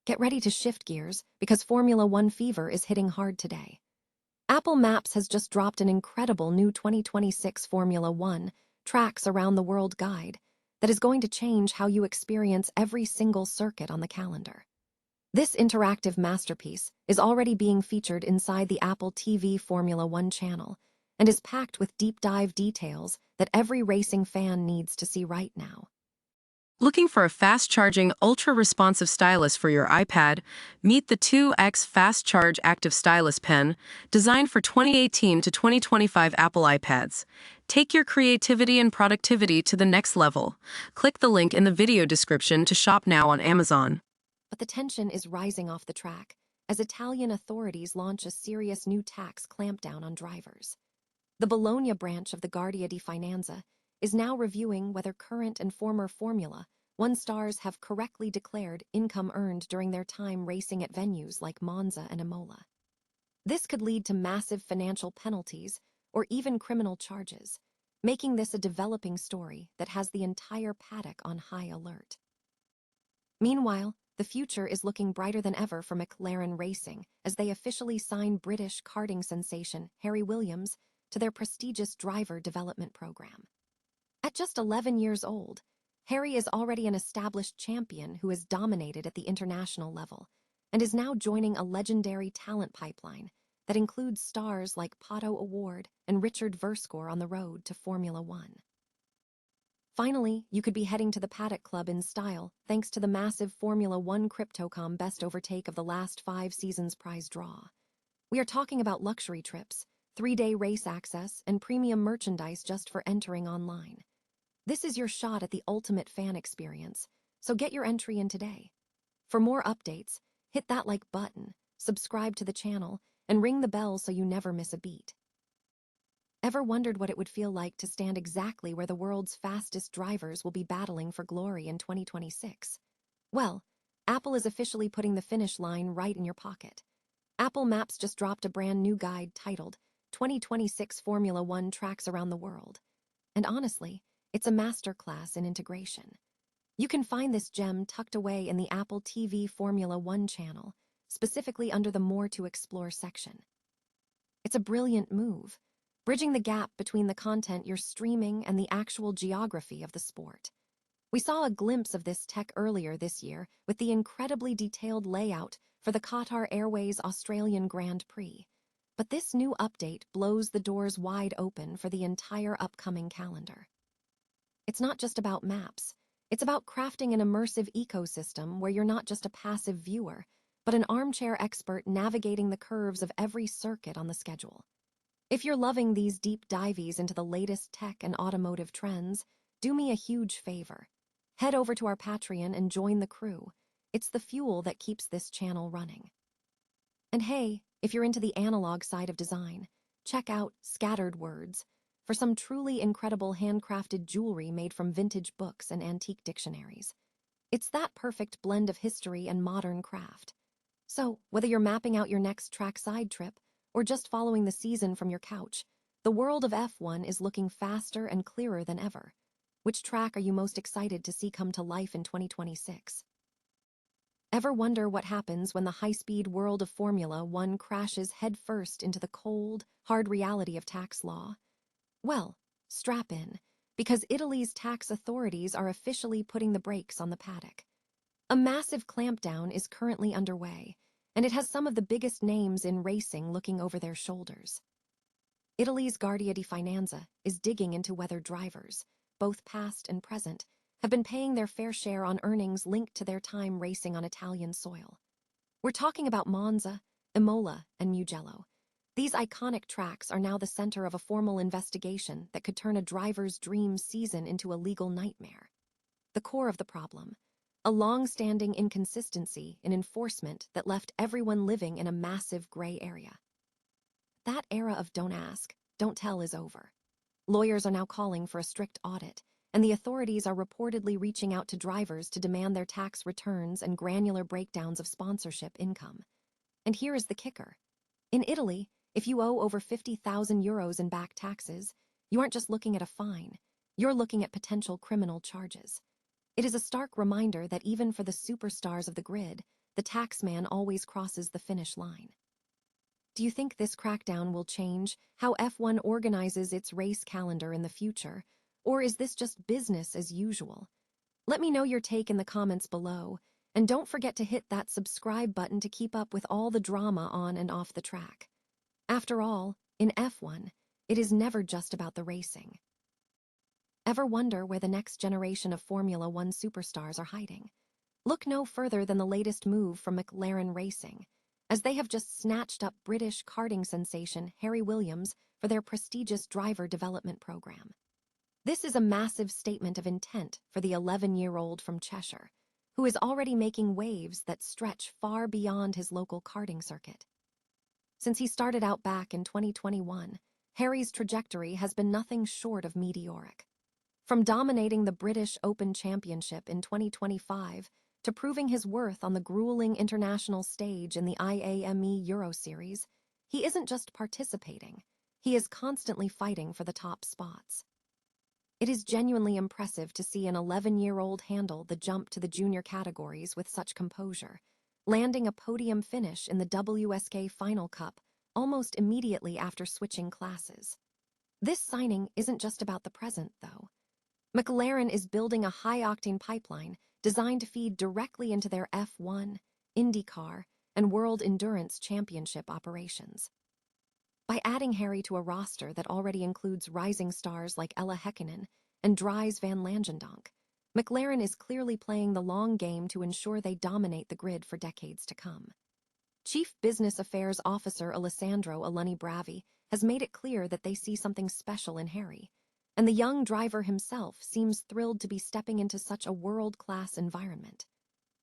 Get ready to shift gears because Formula One fever is hitting hard today. Apple Maps has just dropped an incredible new 2026 Formula One Tracks Around the World guide that is going to change how you experience every single circuit on the calendar. This interactive masterpiece is already being featured inside the Apple TV Formula One channel and is packed with deep dive details that every racing fan needs to see right now. Looking for a fast-charging, ultra-responsive stylus for your iPad? Meet the 2X Fast Charge Active Stylus Pen, designed for 2018 to 2025 Apple iPads. Take your creativity and productivity to the next level. Click the link in the video description to shop now on Amazon. But the tension is rising off the track as Italian authorities launch a serious new tax clampdown on drivers. The Bologna branch of the Guardia di Finanza is now reviewing whether current and former Formula One stars have correctly declared income earned during their time racing at venues like Monza and Imola. This could lead to massive financial penalties or even criminal charges, making this a developing story that has the entire paddock on high alert. Meanwhile, the future is looking brighter than ever for McLaren Racing as they officially sign British karting sensation Harry Williams to their prestigious driver development program. At just 11 years old, Harry is already an established champion who has dominated at the international level and is now joining a legendary talent pipeline that includes stars like Pato Award and Richard Verscore on the road to Formula One. Finally, you could be heading to the Paddock Club in style thanks to the massive Formula One Crypto.com best overtake of the last 5 seasons prize draw. We are talking about luxury trips, 3-day race access, and premium merchandise just for entering online. This is your shot at the ultimate fan experience, so get your entry in today. For more updates, hit that like button, subscribe to the channel, and ring the bell so you never miss a beat. Ever wondered what it would feel like to stand exactly where the world's fastest drivers will be battling for glory in 2026? Well, Apple is officially putting the finish line right in your pocket. Apple Maps just dropped a brand new guide titled 2026 Formula One Tracks Around the World. And honestly, it's a masterclass in integration. You can find this gem tucked away in the Apple TV Formula One channel, specifically under the More to Explore section. It's a brilliant move, bridging the gap between the content you're streaming and the actual geography of the sport. We saw a glimpse of this tech earlier this year with the incredibly detailed layout for the Qatar Airways Australian Grand Prix. But this new update blows the doors wide open for the entire upcoming calendar. It's not just about maps. It's about crafting an immersive ecosystem where you're not just a passive viewer, but an armchair expert navigating the curves of every circuit on the schedule. If you're loving these deep dives into the latest tech and automotive trends, do me a huge favor. Head over to our Patreon and join the crew. It's the fuel that keeps this channel running. And hey, if you're into the analog side of design, check out Scattered Words for some truly incredible handcrafted jewelry made from vintage books and antique dictionaries. It's that perfect blend of history and modern craft. So, whether you're mapping out your next trackside trip or just following the season from your couch, the world of F1 is looking faster and clearer than ever. Which track are you most excited to see come to life in 2026? Ever wonder what happens when the high-speed world of Formula One crashes headfirst into the cold, hard reality of tax law? Well, strap in, because Italy's tax authorities are officially putting the brakes on the paddock. A massive clampdown is currently underway, and it has some of the biggest names in racing looking over their shoulders. Italy's Guardia di Finanza is digging into whether drivers, both past and present, have been paying their fair share on earnings linked to their time racing on Italian soil. We're talking about Monza, Imola, and Mugello. These iconic tracks are now the center of a formal investigation that could turn a driver's dream season into a legal nightmare. The core of the problem: a long-standing inconsistency in enforcement that left everyone living in a massive gray area. That era of don't ask, don't tell is over. Lawyers are now calling for a strict audit, and the authorities are reportedly reaching out to drivers to demand their tax returns and granular breakdowns of sponsorship income. And here is the kicker. In Italy, if you owe over 50,000 euros in back taxes, you aren't just looking at a fine, you're looking at potential criminal charges. It is a stark reminder that even for the superstars of the grid, the taxman always crosses the finish line. Do you think this crackdown will change how F1 organizes its race calendar in the future, or is this just business as usual? Let me know your take in the comments below, and don't forget to hit that subscribe button to keep up with all the drama on and off the track. After all, in F1, it is never just about the racing. Ever wonder where the next generation of Formula One superstars are hiding? Look no further than the latest move from McLaren Racing, as they have just snatched up British karting sensation Harry Williams for their prestigious driver development program. This is a massive statement of intent for the 11-year-old from Cheshire, who is already making waves that stretch far beyond his local karting circuit. Since he started out back in 2021, Harry's trajectory has been nothing short of meteoric. From dominating the British Open Championship in 2025 to proving his worth on the grueling international stage in the IAME Euro Series, he isn't just participating, he is constantly fighting for the top spots. It is genuinely impressive to see an 11-year-old handle the jump to the junior categories with such composure, landing a podium finish in the WSK Final Cup almost immediately after switching classes. This signing isn't just about the present, though. McLaren is building a high-octane pipeline designed to feed directly into their F1, IndyCar, and World Endurance Championship operations. By adding Harry to a roster that already includes rising stars like Ella Häkkinen and Dries van Langendonk, McLaren is clearly playing the long game to ensure they dominate the grid for decades to come. Chief Business Affairs Officer Alessandro Alunni Bravi has made it clear that they see something special in Harry, and the young driver himself seems thrilled to be stepping into such a world-class environment.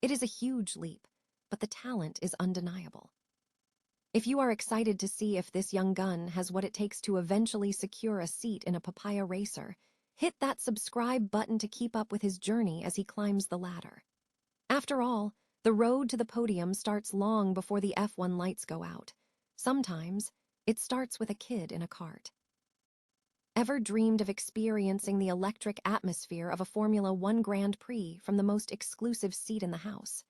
It is a huge leap, but the talent is undeniable. If you are excited to see if this young gun has what it takes to eventually secure a seat in a papaya racer, hit that subscribe button to keep up with his journey as he climbs the ladder. After all, the road to the podium starts long before the F1 lights go out. Sometimes, it starts with a kid in a cart. Ever dreamed of experiencing the electric atmosphere of a Formula One Grand Prix from the most exclusive seat in the house?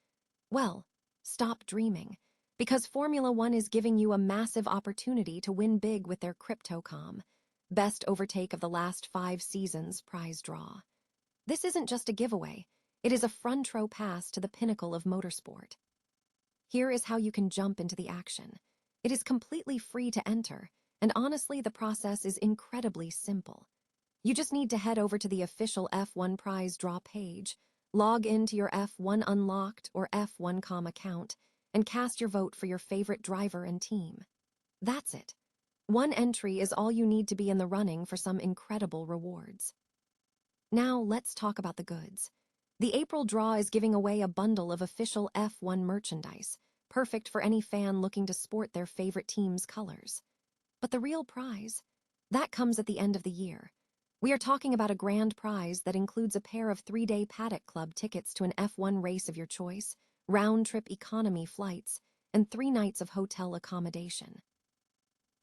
Well, stop dreaming, because Formula One is giving you a massive opportunity to win big with their CryptoCom, Best Overtake of the last 5 seasons prize draw. This isn't just a giveaway, it is a front row pass to the pinnacle of motorsport. Here is how you can jump into the action. It is completely free to enter, and honestly, the process is incredibly simple. You just need to head over to the official F1 prize draw page, log into your F1 Unlocked or F1.com account, and cast your vote for your favorite driver and team. That's it. One entry is all you need to be in the running for some incredible rewards. Now, let's talk about the goods. The April draw is giving away a bundle of official F1 merchandise, perfect for any fan looking to sport their favorite team's colors. But the real prize? That comes at the end of the year. We are talking about a grand prize that includes a pair of 3-day Paddock Club tickets to an F1 race of your choice, round-trip economy flights, and 3 nights of hotel accommodation.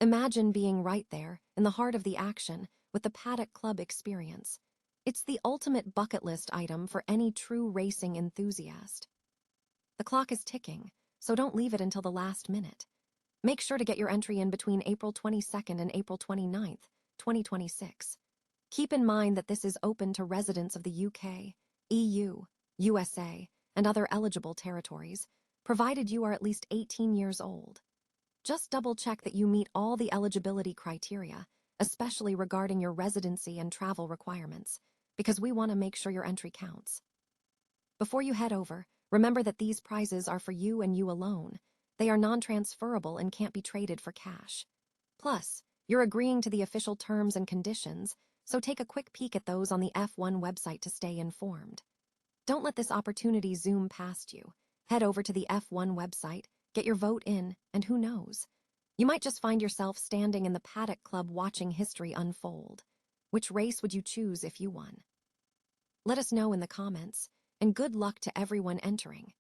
Imagine being right there, in the heart of the action, with the Paddock Club experience. It's the ultimate bucket list item for any true racing enthusiast. The clock is ticking, so don't leave it until the last minute. Make sure to get your entry in between April 22nd and April 29th, 2026. Keep in mind that this is open to residents of the UK, EU, USA, and other eligible territories, provided you are at least 18 years old. Just double-check that you meet all the eligibility criteria, especially regarding your residency and travel requirements, because we want to make sure your entry counts. Before you head over, remember that these prizes are for you and you alone. They are non-transferable and can't be traded for cash. Plus, you're agreeing to the official terms and conditions, so take a quick peek at those on the F1 website to stay informed. Don't let this opportunity zoom past you. Head over to the F1 website, get your vote in, and who knows? You might just find yourself standing in the Paddock Club watching history unfold. Which race would you choose if you won? Let us know in the comments, and good luck to everyone entering.